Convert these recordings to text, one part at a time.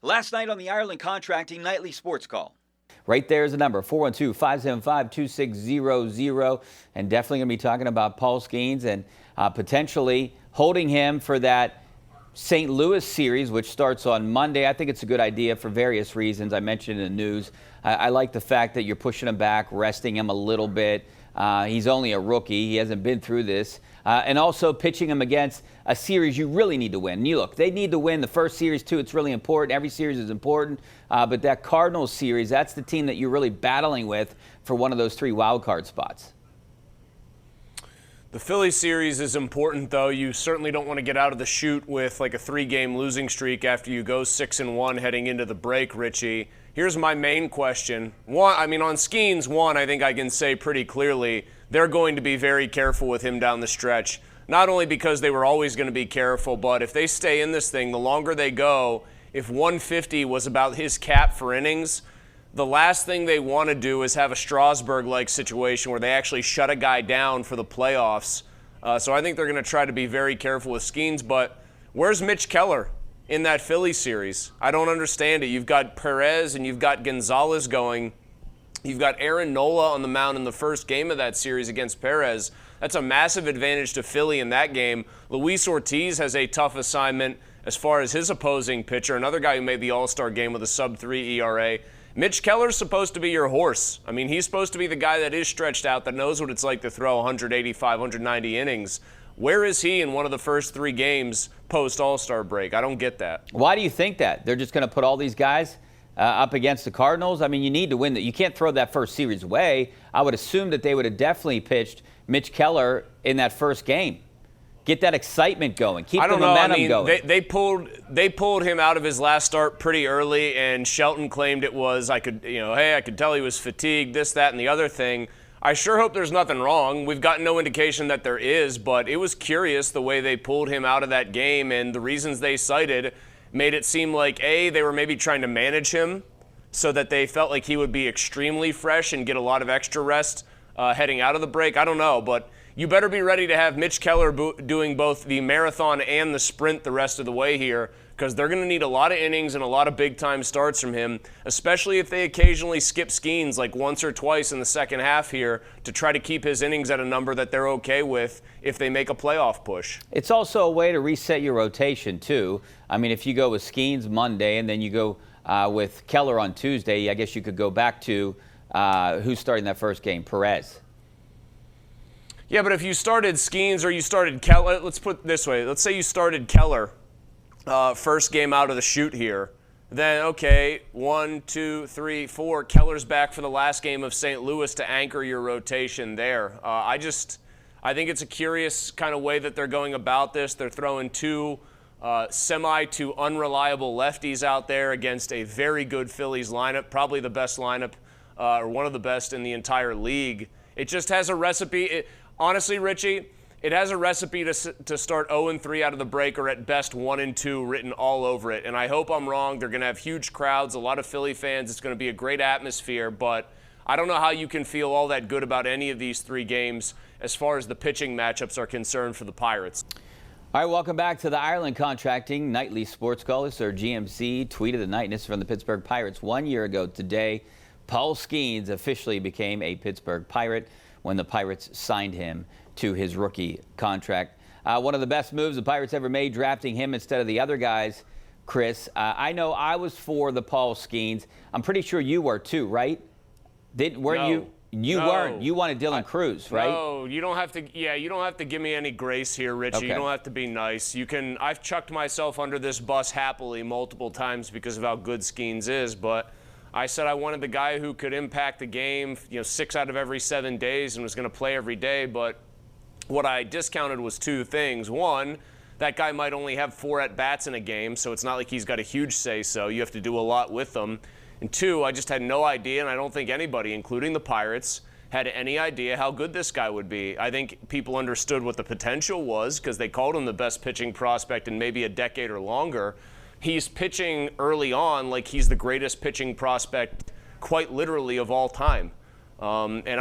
Last night on the Ireland Contracting Nightly Sports Call. Right there is the number, 412-575-2600. And definitely going to be talking about Paul Skeens and potentially holding him for that St. Louis series, which starts on Monday. I think it's a good idea for various reasons. I mentioned in the news. I like the fact that you're pushing him back, resting him a little bit. He's only a rookie. He hasn't been through this. And also pitching him against a series you really need to win. And you look, they need to win the first series, too. It's really important. Every series is important. But that Cardinals series, that's the team that you're really battling with for one of those 3 wild card spots. The Philly series is important, though. You certainly don't want to get out of the chute with like a 3-game losing streak after you go 6-1 heading into the break, Richie. Here's my main question. On Skeens, I think I can say pretty clearly they're going to be very careful with him down the stretch. Not only because they were always going to be careful, but if they stay in this thing, the longer they go, if 150 was about his cap for innings, the last thing they want to do is have a Strasburg-like situation where they actually shut a guy down for the playoffs. So I think they're going to try to be very careful with Skeens. But where's Mitch Keller in that Philly series? I don't understand it. You've got Perez and you've got Gonzalez going. You've got Aaron Nola on the mound in the first game of that series against Perez. That's a massive advantage to Philly in that game. Luis Ortiz has a tough assignment as far as his opposing pitcher, another guy who made the All-Star game with a sub-3 ERA. Mitch Keller's supposed to be your horse. I mean, he's supposed to be the guy that is stretched out, that knows what it's like to throw 185, 190 innings. Where is he in one of the first 3 games post-All-Star break? I don't get that. Why do you think that? They're just going to put all these guys up against the Cardinals? I mean, you need to win that. You can't throw that first series away. I would assume that they would have definitely pitched Mitch Keller in that first game. Get that excitement going. Keep the momentum going. They pulled him out of his last start pretty early, and Shelton claimed it was, I could tell he was fatigued, this, that, and the other thing. I sure hope there's nothing wrong. We've got no indication that there is, but it was curious the way they pulled him out of that game, and the reasons they cited made it seem like, A, they were maybe trying to manage him so that they felt like he would be extremely fresh and get a lot of extra rest heading out of the break. I don't know, but you better be ready to have Mitch Keller doing both the marathon and the sprint the rest of the way here, because they're going to need a lot of innings and a lot of big-time starts from him, especially if they occasionally skip Skeens like once or twice in the second half here to try to keep his innings at a number that they're okay with if they make a playoff push. It's also a way to reset your rotation, too. I mean, if you go with Skeens Monday and then you go with Keller on Tuesday, I guess you could go back to who's starting that first game, Perez. Yeah, but if you started Skeens or you started Keller, let's put it this way. Let's say you started Keller first game out of the chute here. Then, okay, 1, 2, 3, 4. Keller's back for the last game of St. Louis to anchor your rotation there. I think it's a curious kind of way that they're going about this. They're throwing 2 semi-to unreliable lefties out there against a very good Phillies lineup, probably the best lineup or one of the best in the entire league. It just has a recipe. Honestly, Richie, it has a recipe to start 0-3 out of the break, or at best 1-2 written all over it. And I hope I'm wrong. They're going to have huge crowds, a lot of Philly fans. It's going to be a great atmosphere, but I don't know how you can feel all that good about any of these 3 games as far as the pitching matchups are concerned for the Pirates. All right, welcome back to the Ireland Contracting Nightly Sports Call. This is our GMC Tweet of the Night, and this is from the Pittsburgh Pirates. 1 year ago today, Paul Skeens officially became a Pittsburgh Pirate when the Pirates signed him to his rookie contract. One of the best moves the Pirates ever made, drafting him instead of the other guys, Chris. I know I was for the Paul Skeens. I'm pretty sure you were too, right? Weren't you? You weren't. You wanted Dylan Cruz, right? No, you don't have to. Yeah, you don't have to give me any grace here, Richie. Okay. You don't have to be nice. I've chucked myself under this bus happily multiple times because of how good Skeens is, but I said I wanted the guy who could impact the game, 6 out of every 7 days and was going to play every day. But what I discounted was 2 things. One, that guy might only have 4 at-bats in a game, so it's not like he's got a huge say-so. You have to do a lot with them. And 2, I just had no idea, and I don't think anybody, including the Pirates, had any idea how good this guy would be. I think people understood what the potential was because they called him the best pitching prospect in maybe a decade or longer. He's pitching early on like he's the greatest pitching prospect quite literally of all time. And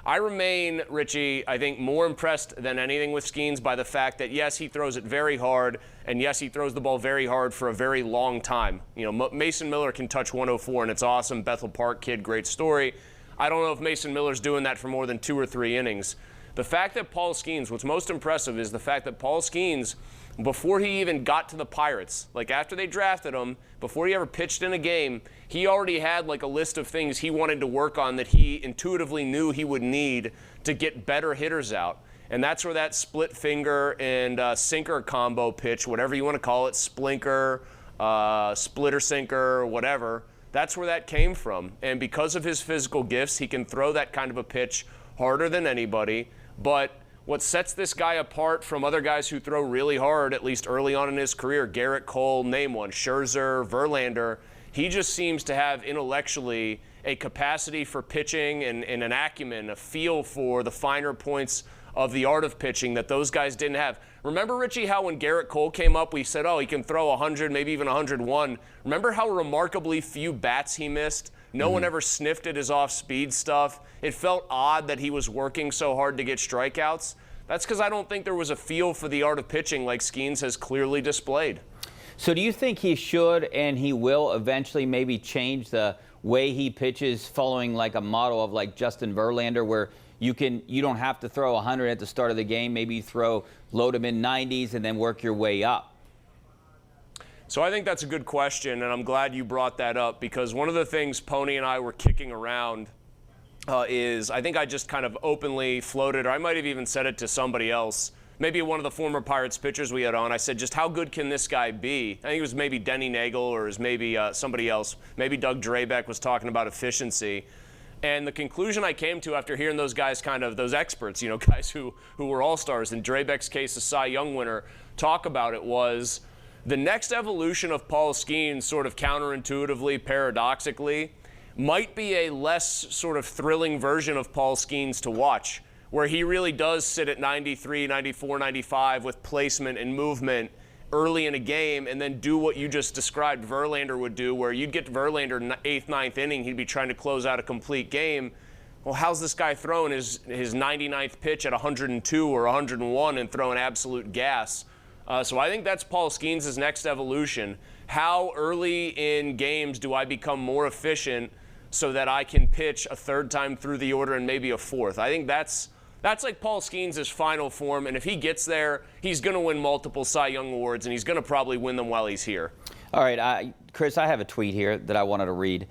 I remain, Richie, I think more impressed than anything with Skeens by the fact that, yes, he throws it very hard, and yes, he throws the ball very hard for a very long time. You know, Mason Miller can touch 104, and it's awesome. Bethel Park kid, great story. I don't know if Mason Miller's doing that for more than 2 or 3 innings. The fact that Paul Skeens, what's most impressive is the fact that Paul Skeens, before he even got to the Pirates, like after they drafted him, before he ever pitched in a game, he already had like a list of things he wanted to work on that he intuitively knew he would need to get better hitters out. And that's where that split finger and sinker combo pitch, whatever you want to call it, splinker, splitter sinker, whatever, that's where that came from. And because of his physical gifts, he can throw that kind of a pitch harder than anybody. But what sets this guy apart from other guys who throw really hard, at least early on in his career, Garrett Cole, name one, Scherzer, Verlander, he just seems to have intellectually a capacity for pitching and an acumen, a feel for the finer points of the art of pitching that those guys didn't have. Remember, Richie, how when Garrett Cole came up, we said, oh, he can throw 100, maybe even 101. Remember how remarkably few bats he missed? No one ever sniffed at his off-speed stuff. It felt odd that he was working so hard to get strikeouts. That's because I don't think there was a feel for the art of pitching like Skeens has clearly displayed. So do you think he should and he will eventually maybe change the way he pitches, following like a model of like Justin Verlander, where you don't have to throw 100 at the start of the game, maybe you throw low to mid 90s and then work your way up? So I think that's a good question, and I'm glad you brought that up, because one of the things Pony and I were kicking around is I think I just kind of openly floated, or I might have even said it to somebody else, maybe one of the former Pirates pitchers we had on. I said, just how good can this guy be? I think it was maybe Denny Nagel, or it was maybe somebody else. Maybe Doug Drabeck was talking about efficiency. And the conclusion I came to after hearing those guys, kind of those experts, you know, guys who were all-stars, in Drabeck's case, a Cy Young winner, talk about it, was the next evolution of Paul Skeens, sort of counterintuitively, paradoxically, might be a less sort of thrilling version of Paul Skeens to watch, where he really does sit at 93, 94, 95 with placement and movement early in a game, and then do what you just described Verlander would do, where you'd get to Verlander 8th, 9th inning, he'd be trying to close out a complete game. Well, how's this guy throwing his 99th pitch at 102 or 101 and throwing absolute gas? So I think that's Paul Skeens' next evolution. How early in games do I become more efficient so that I can pitch a 3rd time through the order and maybe a 4th? I think that's like Paul Skeens' final form, and if he gets there, he's going to win multiple Cy Young Awards, and he's going to probably win them while he's here. All right, Chris, I have a tweet here that I wanted to read.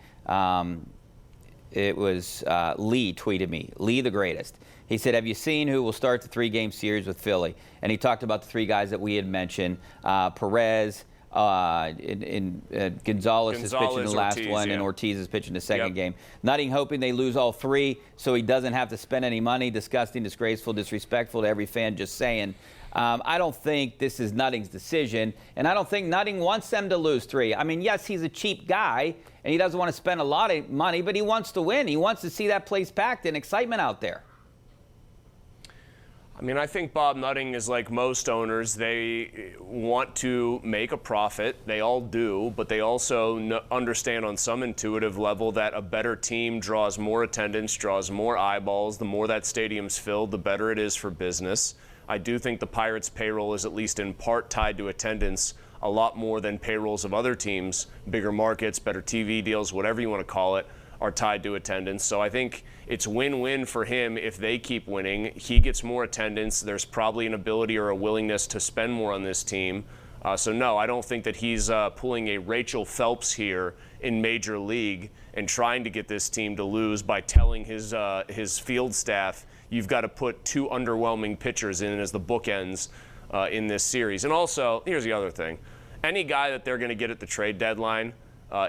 It was Lee tweeted me, Lee the greatest. He said, have you seen who will start the 3-game series with Philly? And he talked about the 3 guys that we had mentioned, Perez, Gonzalez is pitching the last Ortiz, one, yeah. and Ortiz is pitching the second game. Nutting hoping they lose all 3 so he doesn't have to spend any money. Disgusting, disgraceful, disrespectful to every fan, just saying. I don't think this is Nutting's decision, and I don't think Nutting wants them to lose 3. I mean, yes, he's a cheap guy, and he doesn't want to spend a lot of money, but he wants to win. He wants to see that place packed and excitement out there. I mean, I think Bob Nutting is like most owners. They want to make a profit. They all do, but they also understand on some intuitive level that a better team draws more attendance, draws more eyeballs. The more that stadium's filled, the better it is for business. I do think the Pirates' payroll is at least in part tied to attendance, a lot more than payrolls of other teams. Bigger markets, better TV deals, whatever you want to call it, are tied to attendance. So I think it's win-win for him if they keep winning. He gets more attendance. There's probably an ability or a willingness to spend more on this team. So no, I don't think that he's pulling a Rachel Phelps here in Major League and trying to get this team to lose by telling his field staff, you've got to put 2 underwhelming pitchers in as the bookends in this series. And also, here's the other thing. Any guy that they're going to get at the trade deadline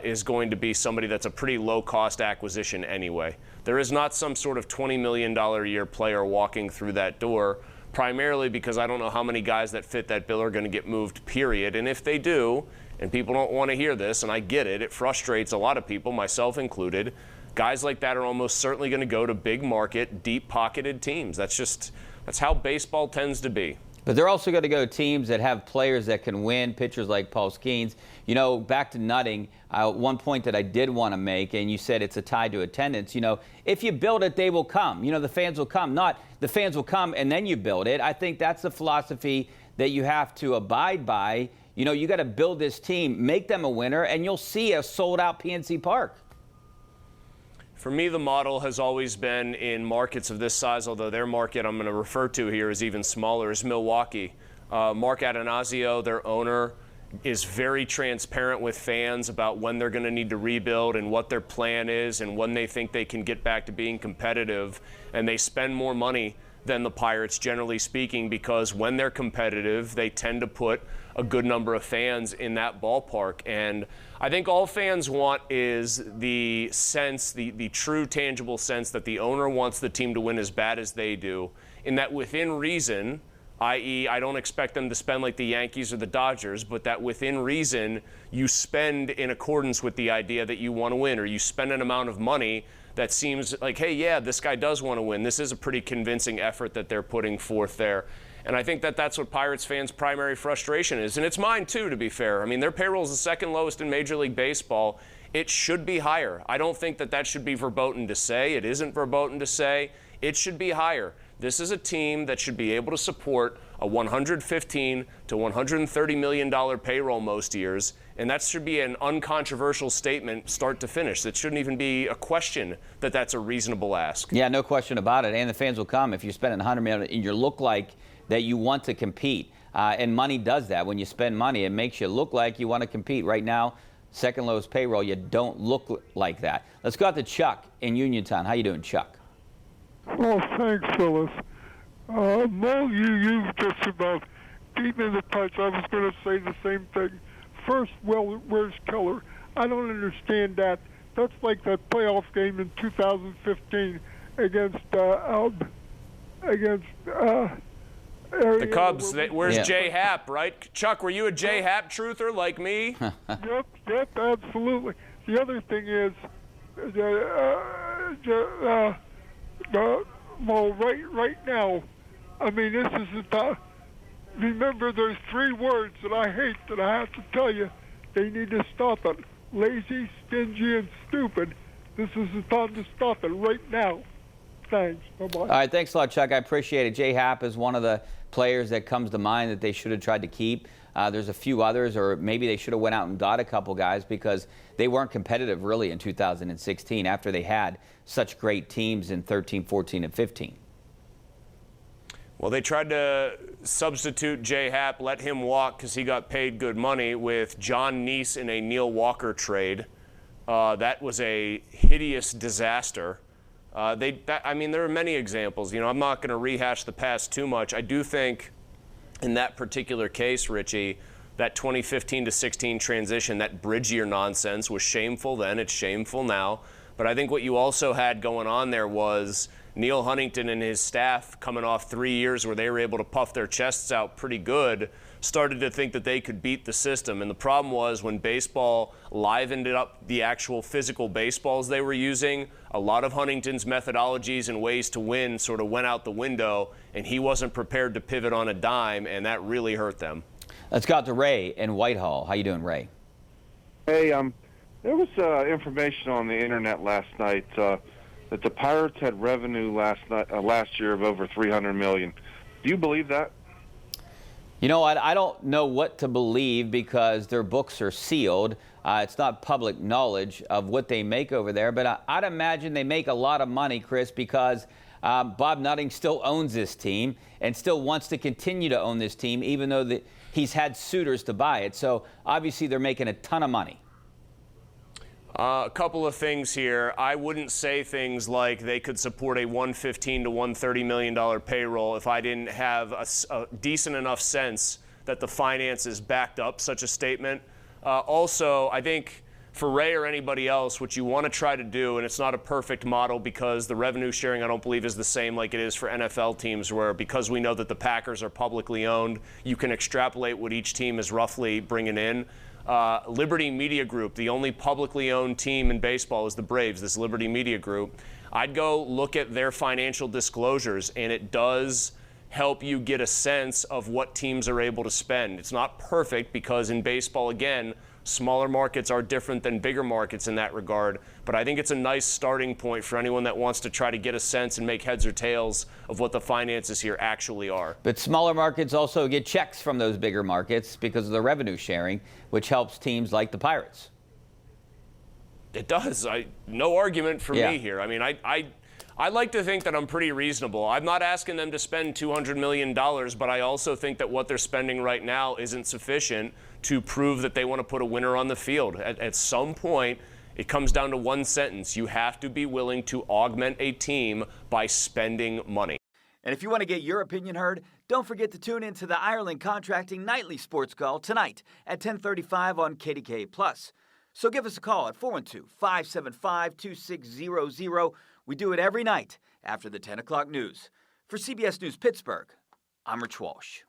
is going to be somebody that's a pretty low-cost acquisition anyway. There is not some sort of $20 million a year player walking through that door, primarily because I don't know how many guys that fit that bill are going to get moved, period. And if they do, and people don't want to hear this, and I get it, it frustrates a lot of people, myself included, guys like that are almost certainly going to go to big market, deep-pocketed teams. That's how baseball tends to be. But they're also going to go teams that have players that can win, pitchers like Paul Skeens. You know, back to Nutting, one point that I did want to make, and you said it's a tie to attendance. You know, if you build it, they will come. You know, the fans will come. Not the fans will come and then you build it. I think that's the philosophy that you have to abide by. You know, you got to build this team, make them a winner, and you'll see a sold-out PNC Park. For me, the model has always been in markets of this size, although their market I'm going to refer to here is even smaller, is Milwaukee. Mark Atanasio, their owner, is very transparent with fans about when they're going to need to rebuild and what their plan is and when they think they can get back to being competitive. And they spend more money than the Pirates, generally speaking, because when they're competitive, they tend to put a good number of fans in that ballpark. And I think all fans want is the sense, the true tangible sense that the owner wants the team to win as bad as they do, in that within reason, i.e. I don't expect them to spend like the Yankees or the Dodgers, but that within reason you spend in accordance with the idea that you want to win, or you spend an amount of money that seems like, hey, yeah, this guy does want to win. This is a pretty convincing effort that they're putting forth there. And I think that that's what Pirates fans' primary frustration is. And it's mine, too, to be fair. I mean, their payroll is the second lowest in Major League Baseball. It should be higher. I don't think that that should be verboten to say. It isn't verboten to say. It should be higher. This is a team that should be able to support a $115 to $130 million payroll most years, and that should be an uncontroversial statement start to finish. It shouldn't even be a question that that's a reasonable ask. Yeah, no question about it, and the fans will come if you're spending $100 million and you look like that you want to compete. And money does that. When you spend money, it makes you look like you want to compete. Right now, second lowest payroll, you don't look like that. Let's go out to Chuck in Uniontown. How you doing, Chuck? Oh, thanks, Phyllis. Mo, you've just about beaten in the punch. I was going to say the same thing. First, well, where's Keller? I don't understand that. That's like that playoff game in 2015 against the Cubs. Where's Jay Happ, right? Chuck, were you a Jay Happ truther like me? Yep, absolutely. The other thing is, well, right now, I mean, this is the time. Remember, there's three words that I hate that I have to tell you. They need to stop it. Lazy, stingy, and stupid. This is the time to stop it right now. Thanks. Bye-bye. All right, thanks a lot, Chuck. I appreciate it. Jay Happ is one of the players that comes to mind that they should have tried to keep. There's a few others, or maybe they should have went out and got a couple guys because they weren't competitive really in 2016 after they had such great teams in 13, 14, and 15. Well, they tried to substitute Jay Happ, let him walk because he got paid good money, with John Neese in a Neil Walker trade. That was a hideous disaster. I mean, there are many examples. You know, I'm not going to rehash the past too much. I do think in that particular case, Richie, that 2015 to 16 transition, that bridge year nonsense was shameful then. It's shameful now. But I think what you also had going on there was Neil Huntington and his staff, coming off 3 years where they were able to puff their chests out pretty good, started to think that they could beat the system. And the problem was when baseball livened up the actual physical baseballs they were using, a lot of Huntington's methodologies and ways to win sort of went out the window, and he wasn't prepared to pivot on a dime, and that really hurt them. Let's go out to Ray in Whitehall. How you doing, Ray? Hey, there was information on the internet last night that the Pirates had revenue last year of over $300 million. Do you believe that? You know what? I don't know what to believe because their books are sealed. It's not public knowledge of what they make over there, but I'd imagine they make a lot of money, Chris, because Bob Nutting still owns this team and still wants to continue to own this team, even though he's had suitors to buy it. So obviously they're making a ton of money. A couple of things here. I wouldn't say things like they could support a $115 to $130 million payroll if I didn't have a decent enough sense that the finances backed up such a statement. Also, I think for Ray or anybody else, what you want to try to do, and it's not a perfect model because the revenue sharing I don't believe is the same like it is for NFL teams, where because we know that the Packers are publicly owned, you can extrapolate what each team is roughly bringing in. Liberty Media Group, the only publicly owned team in baseball is the Braves, this Liberty Media Group. I'd go look at their financial disclosures, and it does help you get a sense of what teams are able to spend. It's not perfect because in baseball, again, smaller markets are different than bigger markets in that regard, but I think it's a nice starting point for anyone that wants to try to get a sense and make heads or tails of what the finances here actually are. But smaller markets also get checks from those bigger markets because of the revenue sharing, which helps teams like the Pirates. It does. No argument for Yeah. me here. I mean, I like to think that I'm pretty reasonable. I'm not asking them to spend $200 million, but I also think that what they're spending right now isn't sufficient to prove that they want to put a winner on the field. At some point, it comes down to one sentence. You have to be willing to augment a team by spending money. And if you want to get your opinion heard, don't forget to tune in to the Ireland Contracting Nightly Sports Call tonight at 10:35 on KDKA+. So give us a call at 412-575-2600. We do it every night after the 10 o'clock news. For CBS News Pittsburgh, I'm Rich Walsh.